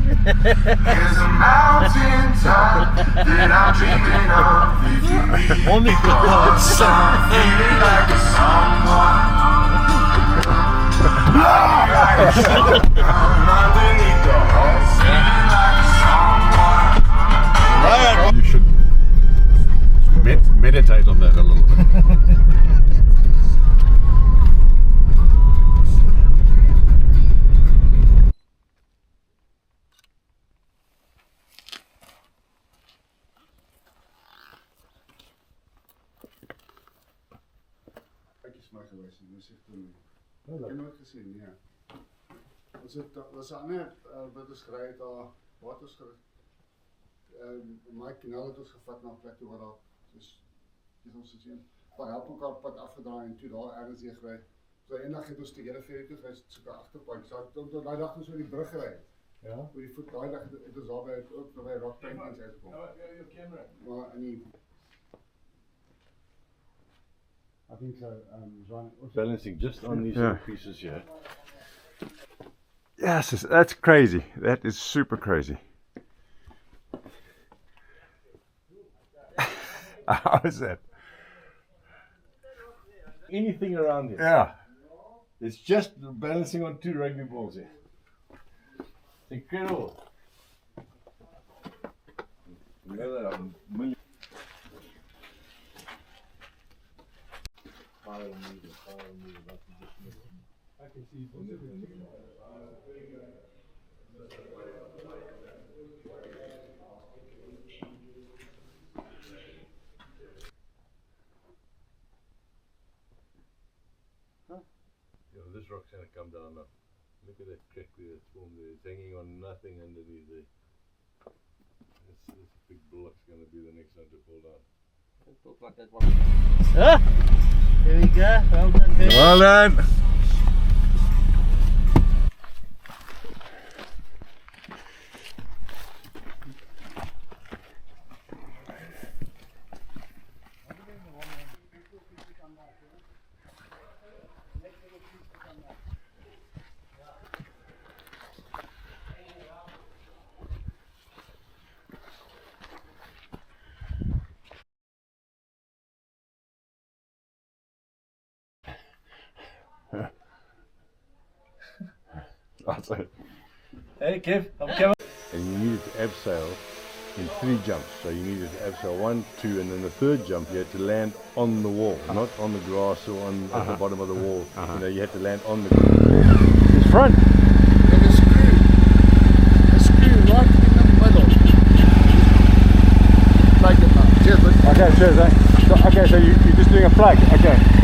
There's a mountain top that I'm dreaming of. If you leave me close, I'm feeling like a someone. I'm underneath the heart, feeling like a someone. You should meditate on that a little bit. Ik heb nooit gezien, ja. Was dat net, wat is gereid daar, wat is gereid? My kanaal het ons gevat na 'n plek toe waar daar, dus, dis ons te zien. Paar help elkaar pad afgedraai en toe daar ergens hier gery. So eendag het ons die hele ferry toe gery, soek 'n agterpad. So tot daai dag ons oor die brug gery. Ja. Oor die voet daai dag het ons daar by ook by Rock Paintings uitgekom. Ja, jou camera. Maar in die I think so. Balancing just on these pieces here. Yes, that's crazy. That is super crazy. How is that? Anything around here. Yeah. It's just balancing on 2 rugby balls here. It's incredible. I can see from This rock's going to come down now. Look at that crack there, it's formed there. It's hanging on nothing underneath there. This big block's going to be the next one to fall down. It looks like that one. Ah! There we go. Well done, Ben. Well done. Hey Kev, I'm coming. And you needed to abseil in 3 jumps. So you needed to abseil 1, 2, and then the 3rd jump you had to land on the wall, not on the grass or on at the bottom of the wall. You know, you had to land on the front. and a screw right in the middle. Like it now. Cheers, buddy. Okay, cheers, eh? So, okay, so you're just doing a plug. Okay.